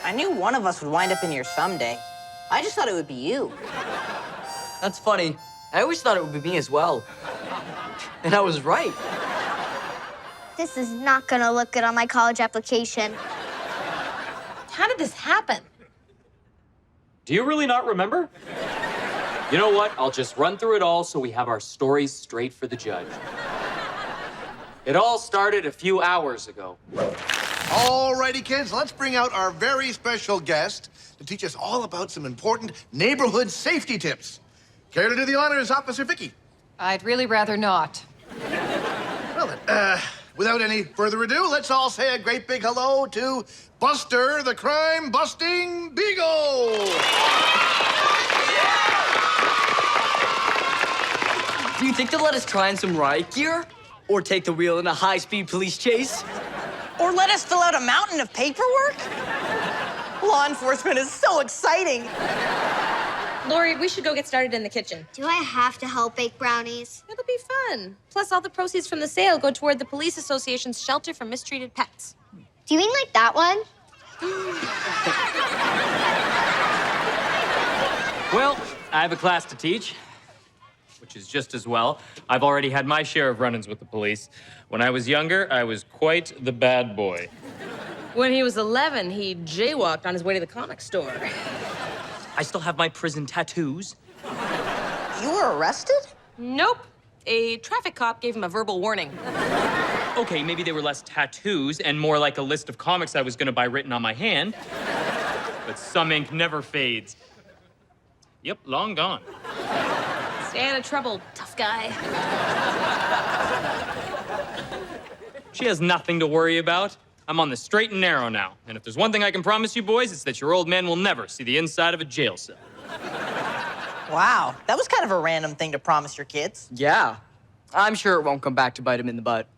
I knew one of us would wind up in here someday. I just thought it would be you. That's funny. I always thought it would be me as well. And I was right. This is not gonna look good on my college application. How did this happen? Do you really not remember? You know what? I'll just run through it all so we have our stories straight for the judge. It all started a few hours ago. All righty, kids, let's bring out our very special guest to teach us all about some important neighborhood safety tips. Care to do the honors, Officer Vicky? I'd really rather not. Well then, without any further ado, let's all say a great big hello to Buster, the crime-busting beagle! Do you think they'll let us try on some riot gear? Or take the wheel in a high-speed police chase? Or let us fill out a mountain of paperwork? Law enforcement is so exciting. Lori, we should go get started in the kitchen. Do I have to help bake brownies? It'll be fun. Plus, all the proceeds from the sale go toward the police association's shelter for mistreated pets. Do you mean like that one? Well, I have a class to teach, which is just as well. I've already had my share of run-ins with the police. When I was younger, I was quite the bad boy. When he was 11, he jaywalked on his way to the comic store. I still have my prison tattoos. You were arrested? Nope. A traffic cop gave him a verbal warning. Okay, maybe they were less tattoos and more like a list of comics I was gonna buy written on my hand. But some ink never fades. Yep, long gone. Stay out of trouble, tough guy. She has nothing to worry about. I'm on the straight and narrow now. And if there's one thing I can promise you boys, it's that your old man will never see the inside of a jail cell. Wow, that was kind of a random thing to promise your kids. Yeah. I'm sure it won't come back to bite him in the butt.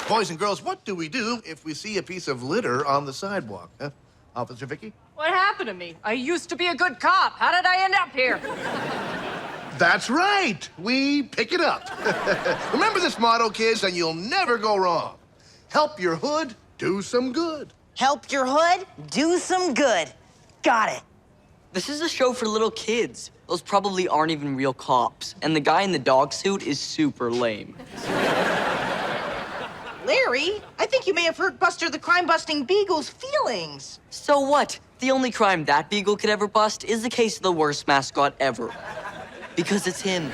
Boys and girls, what do we do if we see a piece of litter on the sidewalk? Huh? Officer Vicky? What happened to me? I used to be a good cop. How did I end up here? That's right. We pick it up. Remember this motto, kids, and you'll never go wrong. Help your hood, do some good. Help your hood, do some good. Got it. This is a show for little kids. Those probably aren't even real cops. And the guy in the dog suit is super lame. Larry, I think you may have hurt Buster the crime-busting beagle's feelings. So what? The only crime that beagle could ever bust is the case of the worst mascot ever. Because it's him.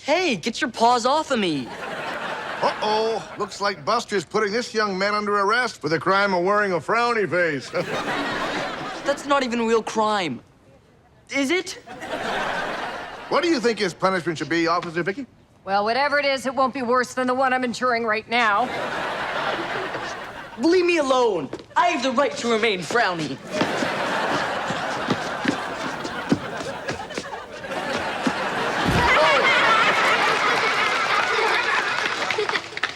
Hey, get your paws off of me. Uh-oh. Looks like Buster's putting this young man under arrest for the crime of wearing a frowny face. That's not even a real crime. Is it? What do you think his punishment should be, Officer Vicky? Well, whatever it is, it won't be worse than the one I'm enduring right now. Leave me alone. I have the right to remain frowny.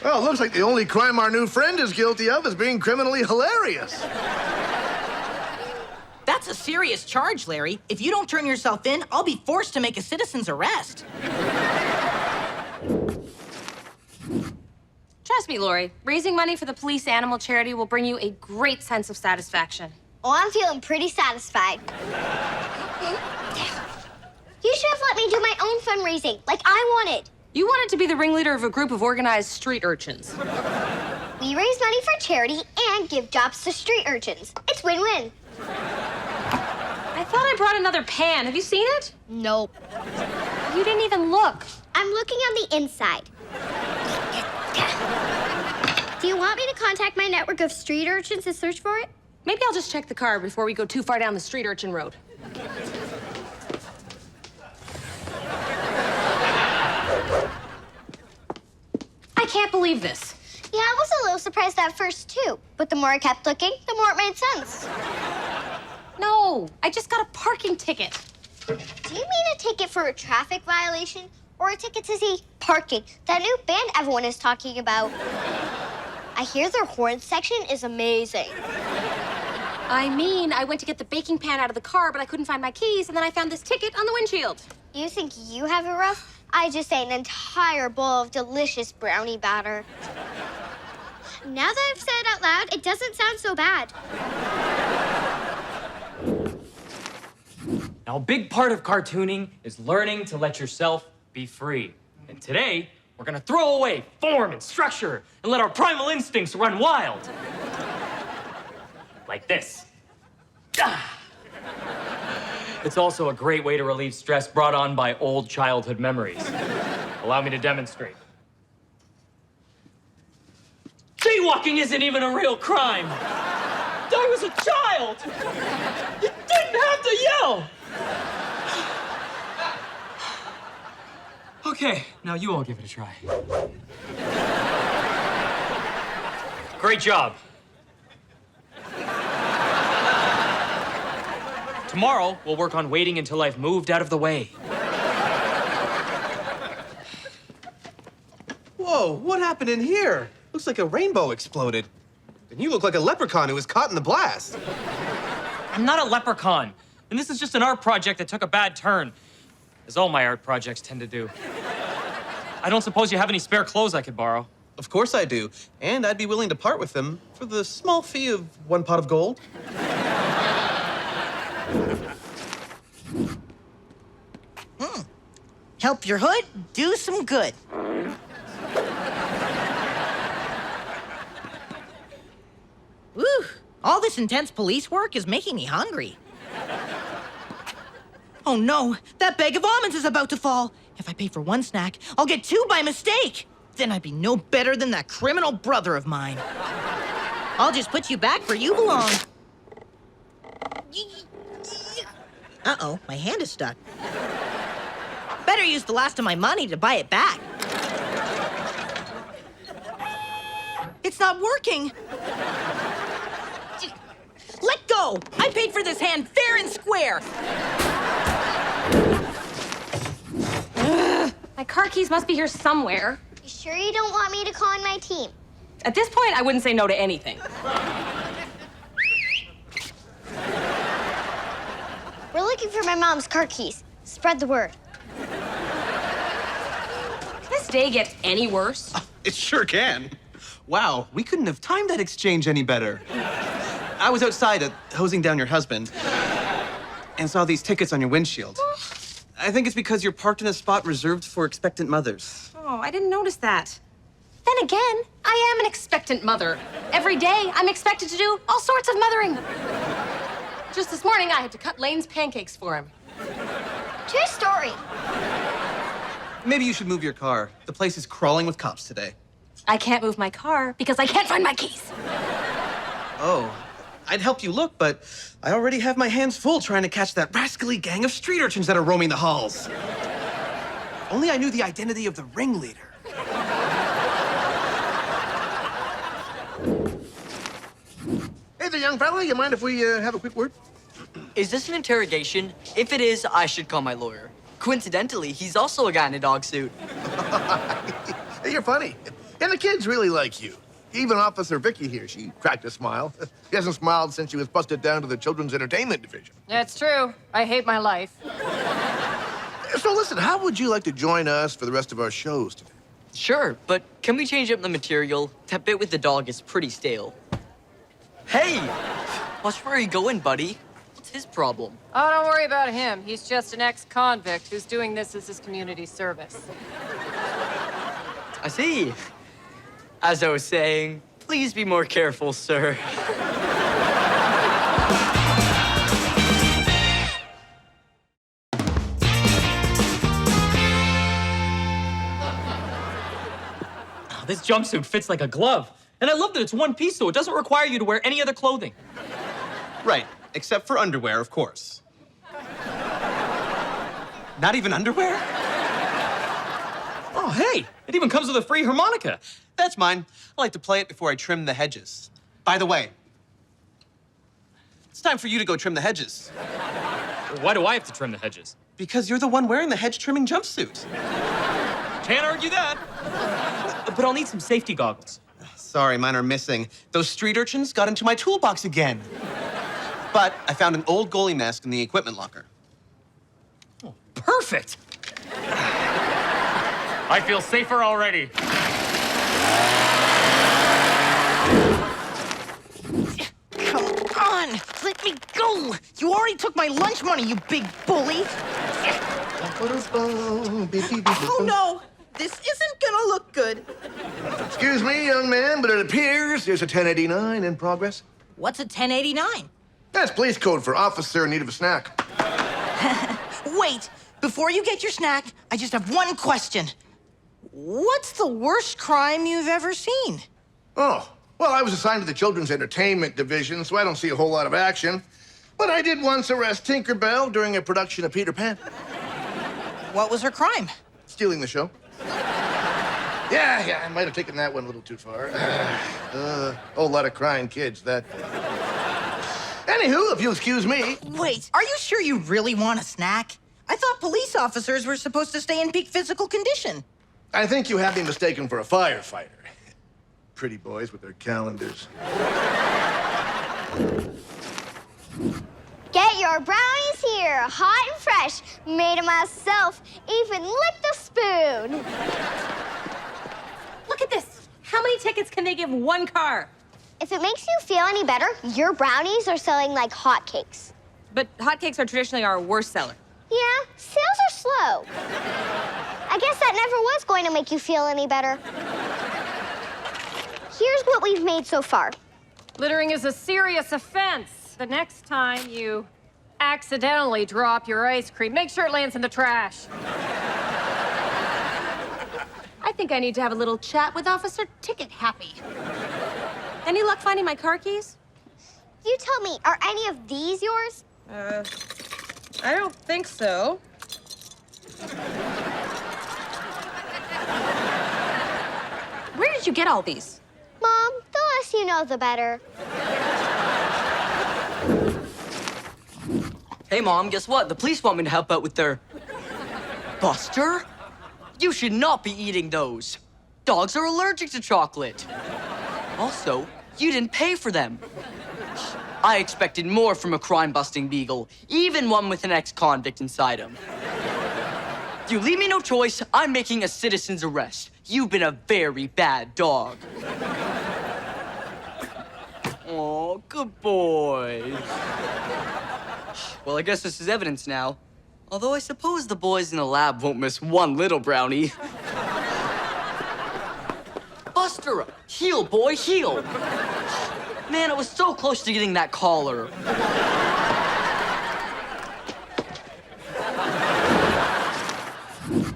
Well, it looks like the only crime our new friend is guilty of is being criminally hilarious. That's a serious charge, Larry. If you don't turn yourself in, I'll be forced to make a citizen's arrest. Trust me, Lori. Raising money for the police animal charity will bring you a great sense of satisfaction. Oh, I'm feeling pretty satisfied. You should have let me do my own fundraising, like I wanted. You wanted to be the ringleader of a group of organized street urchins. We raise money for charity and give jobs to street urchins. It's win-win. I thought I brought another pan. Have you seen it? Nope. You didn't even look. I'm looking on the inside. Do you want me to contact my network of street urchins to search for it? Maybe I'll just check the car before we go too far down the street urchin road. I can't believe this. Yeah, I was a little surprised at first, too. But the more I kept looking, the more it made sense. No, I just got a parking ticket. Do you mean a ticket for a traffic violation or a ticket to see Parking, that new band everyone is talking about? I hear their horn section is amazing. I mean, I went to get the baking pan out of the car, but I couldn't find my keys, and then I found this ticket on the windshield. You think you have it rough? I just ate an entire bowl of delicious brownie batter. Now that I've said it out loud, it doesn't sound so bad. Now, a big part of cartooning is learning to let yourself be free. And today, we're gonna throw away form and structure and let our primal instincts run wild. Like this. Ah! It's also a great way to relieve stress brought on by old childhood memories. Allow me to demonstrate. Jaywalking isn't even a real crime. I was a child. You didn't have to yell. Okay, now you all give it a try. Great job. Tomorrow, we'll work on waiting until I've moved out of the way. Whoa, what happened in here? Looks like a rainbow exploded. And you look like a leprechaun who was caught in the blast. I'm not a leprechaun, and this is just an art project that took a bad turn, as all my art projects tend to do. I don't suppose you have any spare clothes I could borrow. Of course I do. And I'd be willing to part with them for the small fee of 1 pot of gold. Help your hood, do some good. Woo! All this intense police work is making me hungry. Oh no, that bag of almonds is about to fall. If I pay for 1 snack, I'll get 2 by mistake. Then I'd be no better than that criminal brother of mine. I'll just put you back where you belong. Uh-oh, my hand is stuck. Better use the last of my money to buy it back. It's not working. Let go! I paid for this hand fair and square. My car keys must be here somewhere. You sure you don't want me to call in my team? At this point, I wouldn't say no to anything. We're looking for my mom's car keys. Spread the word. Can this day get any worse? It sure can. Wow, we couldn't have timed that exchange any better. I was outside hosing down your husband and saw these tickets on your windshield. I think it's because you're parked in a spot reserved for expectant mothers. Oh, I didn't notice that. Then again, I am an expectant mother. Every day, I'm expected to do all sorts of mothering. Just this morning, I had to cut Lane's pancakes for him. True story. Maybe you should move your car. The place is crawling with cops today. I can't move my car because I can't find my keys. Oh, I'd help you look, but I already have my hands full trying to catch that rascally gang of street urchins that are roaming the halls. Only I knew the identity of the ringleader. Hey there, young fella. You mind if we have a quick word? Is this an interrogation? If it is, I should call my lawyer. Coincidentally, he's also a guy in a dog suit. Hey, you're funny. And the kids really like you. Even Officer Vicky here, she cracked a smile. She hasn't smiled since she was busted down to the children's entertainment division. That's true. I hate my life. So listen, how would you like to join us for the rest of our shows today? Sure, but can we change up the material? That bit with the dog is pretty stale. Hey! Watch where you going, buddy. What's his problem? Oh, don't worry about him. He's just an ex-convict who's doing this as his community service. I see. As I was saying, please be more careful, sir. Oh, this jumpsuit fits like a glove. And I love that it's one piece, so it doesn't require you to wear any other clothing. Right, except for underwear, of course. Not even underwear? Oh, hey, it even comes with a free harmonica. That's mine. I like to play it before I trim the hedges. By the way, it's time for you to go trim the hedges. Why do I have to trim the hedges? Because you're the one wearing the hedge trimming jumpsuit. Can't argue that. But I'll need some safety goggles. Sorry, mine are missing. Those street urchins got into my toolbox again. But I found an old goalie mask in the equipment locker. Oh, perfect. I feel safer already. Come on, let me go. You already took my lunch money, you big bully. Oh no, this isn't gonna look good. Excuse me, young man, but it appears there's a 1089 in progress. What's a 1089? That's police code for officer in need of a snack. Wait, before you get your snack, I just have one question. What's the worst crime you've ever seen? Oh, well, I was assigned to the Children's Entertainment Division, so I don't see a whole lot of action. But I did once arrest Tinkerbell during a production of Peter Pan. What was her crime? Stealing the show. Yeah, I might have taken that one a little too far. Whole lot of crying kids, that. Anywho, if you'll excuse me. Wait, are you sure you really want a snack? I thought police officers were supposed to stay in peak physical condition. I think you have me mistaken for a firefighter. Pretty boys with their calendars. Get your brownies here, hot and fresh, made of myself, even lick the spoon. Look at this. How many tickets can they give one car? If it makes you feel any better, your brownies are selling like hotcakes. But hotcakes are traditionally our worst seller. Yeah, sales are slow. I guess that never was going to make you feel any better. Here's what we've made so far. Littering is a serious offense. The next time you accidentally drop your ice cream, make sure it lands in the trash. I think I need to have a little chat with Officer Ticket Happy. Any luck finding my car keys? You tell me, are any of these yours? I don't think so. Where did you get all these? Mom, the less you know, the better. Hey, Mom, guess what? The police want me to help out with their... Buster? You should not be eating those. Dogs are allergic to chocolate. Also, you didn't pay for them. I expected more from a crime-busting beagle, even one with an ex-convict inside him. You leave me no choice, I'm making a citizen's arrest. You've been a very bad dog. Oh, good boy. Well, I guess this is evidence now. Although I suppose the boys in the lab won't miss one little brownie. Buster, heel, boy, heel. Man, it was so close to getting that collar.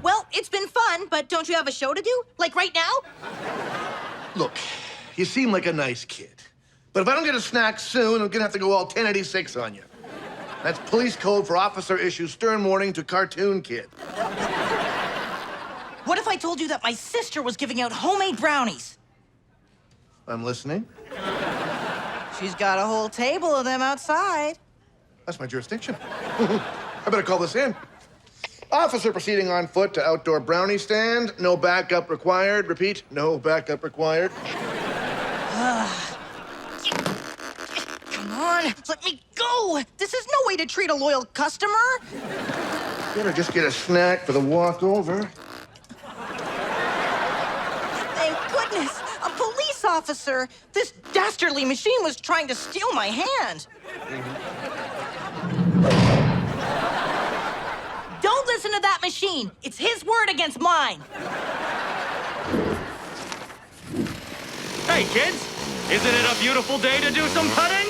Well, it's been fun, but don't you have a show to do? Like right now? Look, you seem like a nice kid. But if I don't get a snack soon, I'm gonna have to go all 1086 on you. That's police code for officer issue stern warning to cartoon kid. What if I told you that my sister was giving out homemade brownies? I'm listening. She's got a whole table of them outside. That's my jurisdiction. I better call this in. Officer proceeding on foot to outdoor brownie stand. No backup required. Repeat, no backup required. Come on, let me go. This is no way to treat a loyal customer. Better just get a snack for the walk over. Thank goodness, a police officer. This dastardly machine was trying to steal my hand. Don't listen to that machine. It's his word against mine. Hey, kids! Isn't it a beautiful day to do some putting?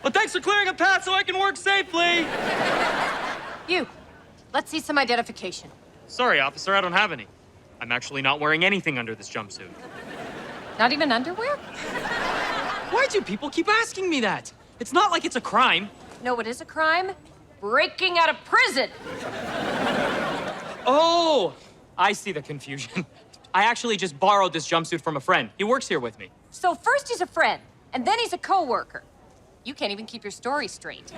Well, thanks for clearing a path so I can work safely. You, let's see some identification. Sorry, officer, I don't have any. I'm actually not wearing anything under this jumpsuit. Not even underwear? Why do people keep asking me that? It's not like it's a crime. No, it is a crime. breaking out of prison. Oh, I see the confusion. I actually just borrowed this jumpsuit from a friend. He works here with me. So first he's a friend, and then he's a coworker. You can't even keep your story straight.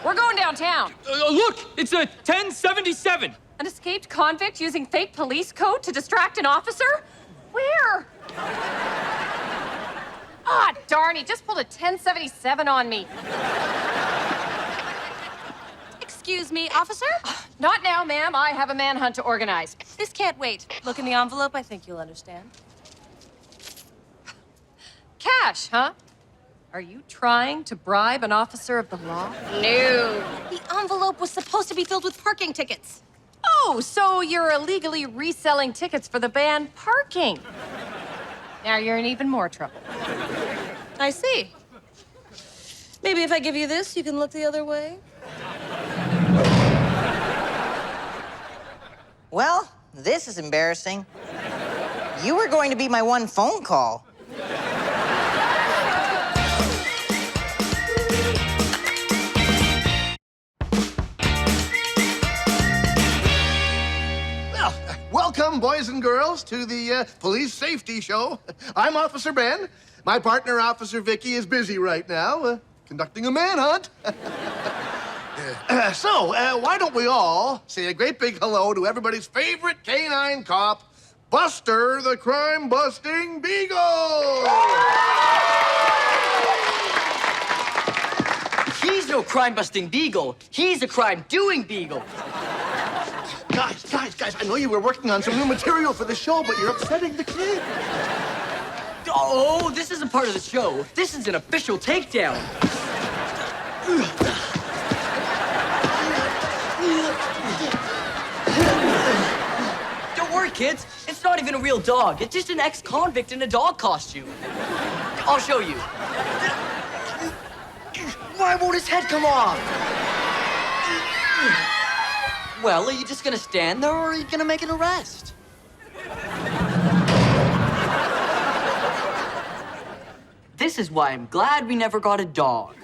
We're going downtown. Look, it's a 1077. An escaped convict using fake police code to distract an officer? Where? Ah, darn, he just pulled a 1077 on me. Excuse me, officer? Not now, ma'am. I have a manhunt to organize. This can't wait. Look in the envelope. I think you'll understand. Cash, huh? Are you trying to bribe an officer of the law? No. The envelope was supposed to be filled with parking tickets. Oh, so you're illegally reselling tickets for the band Parking. Now you're in even more trouble. I see. Maybe if I give you this, you can look the other way. Well, this is embarrassing. You were going to be my one phone call. Well, welcome, boys and girls, to the police safety show. I'm Officer Ben. My partner, Officer Vicky, is busy right now, conducting a manhunt. So, why don't we all say a great big hello to everybody's favorite canine cop, Buster the crime-busting beagle! He's no crime-busting beagle. He's a crime-doing beagle. Guys, I know you were working on some new material for the show, but you're upsetting the kid. Oh, this isn't part of the show. This is an official takedown. Don't worry, kids. It's not even a real dog. It's just an ex-convict in a dog costume. I'll show you. Why won't his head come off? Well, are you just gonna stand there, or are you gonna make an arrest? This is why I'm glad we never got a dog.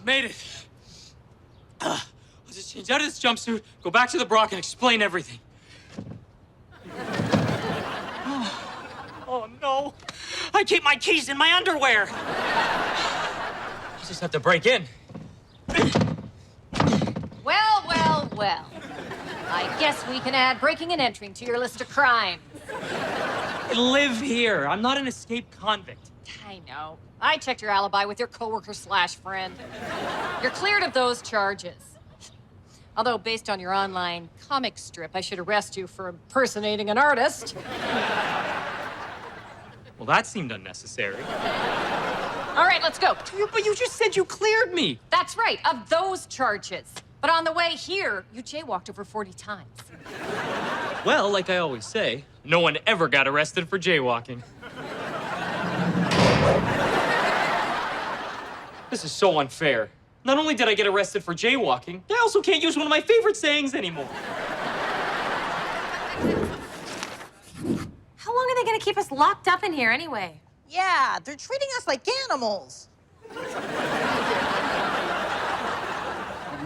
Made it. I'll just change out of this jumpsuit, go back to the Brock, and explain everything. Oh, no. I keep my keys in my underwear. I just have to break in. Well. I guess we can add breaking and entering to your list of crimes. I live here. I'm not an escaped convict. I know. I checked your alibi with your coworker/friend. You're cleared of those charges. Although, based on your online comic strip, I should arrest you for impersonating an artist. Well, that seemed unnecessary. All right, let's go. But you just said you cleared me. That's right, of those charges. But on the way here, you jaywalked over 40 times. Well, like I always say, no one ever got arrested for jaywalking. This is so unfair. Not only did I get arrested for jaywalking, I also can't use one of my favorite sayings anymore. How long are they gonna keep us locked up in here anyway? Yeah, they're treating us like animals.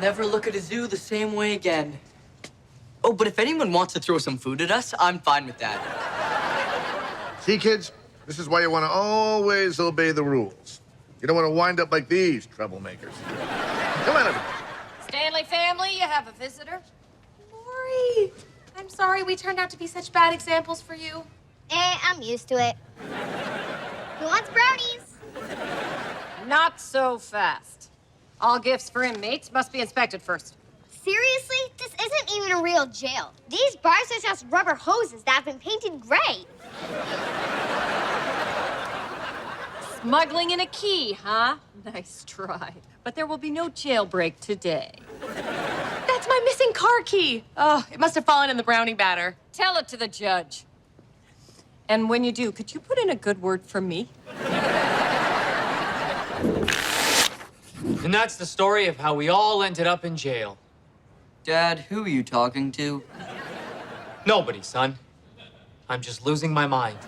Never look at a zoo the same way again. Oh, but if anyone wants to throw some food at us, I'm fine with that. See, kids, this is why you want to always obey the rules. You don't want to wind up like these troublemakers. Come on, everybody. Stanley family, you have a visitor? Lori, I'm sorry we turned out to be such bad examples for you. I'm used to it. Who wants brownies? Not so fast. All gifts for inmates must be inspected first. Seriously? This isn't even a real jail. These bars are just rubber hoses that have been painted gray. Smuggling in a key, huh? Nice try. But there will be no jailbreak today. That's my missing car key. Oh, it must have fallen in the brownie batter. Tell it to the judge. And when you do, could you put in a good word for me? And that's the story of how we all ended up in jail. Dad, who are you talking to? Nobody, son. I'm just losing my mind.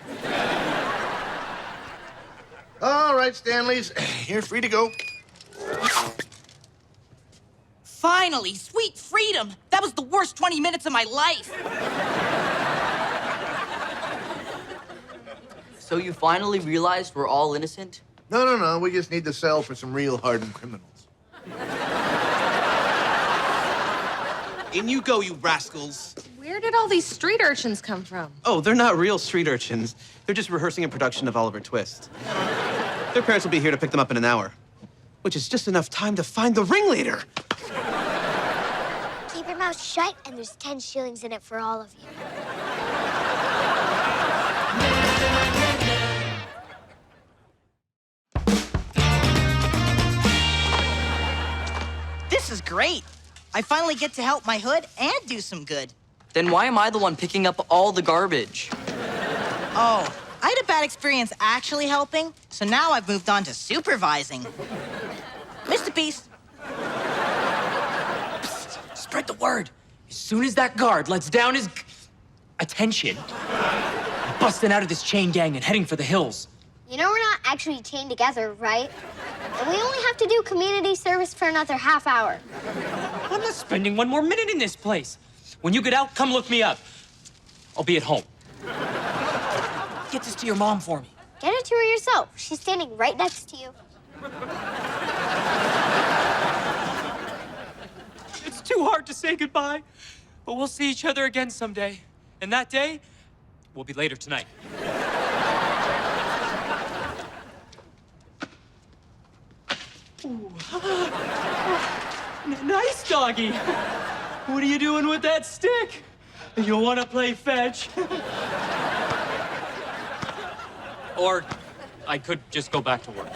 All right, Stanleys, you're free to go. Finally, sweet freedom. That was the worst 20 minutes of my life. So you finally realized we're all innocent? No. We just need to sell for some real hardened criminals. In you go, you rascals. Where did all these street urchins come from? Oh, they're not real street urchins. They're just rehearsing a production of Oliver Twist. Their parents will be here to pick them up in an hour, which is just enough time to find the ringleader. Keep your mouth shut, and there's 10 shillings in it for all of you. This is great. I finally get to help my hood and do some good. Then why am I the one picking up all the garbage? Oh, I had a bad experience actually helping, so now I've moved on to supervising. Mr. Beast. Psst, spread the word. As soon as that guard lets down his attention, I'm busting out of this chain gang and heading for the hills. You know we're not actually chained together, right? And we only have to do community service for another half hour. I'm not spending one more minute in this place. When you get out, come look me up. I'll be at home. Get this to your mom for me. Get it to her yourself. She's standing right next to you. It's too hard to say goodbye, but we'll see each other again someday. And that day will be later tonight. Ooh. Nice doggy. What are you doing with that stick? You want to play fetch? Or I could just go back to work.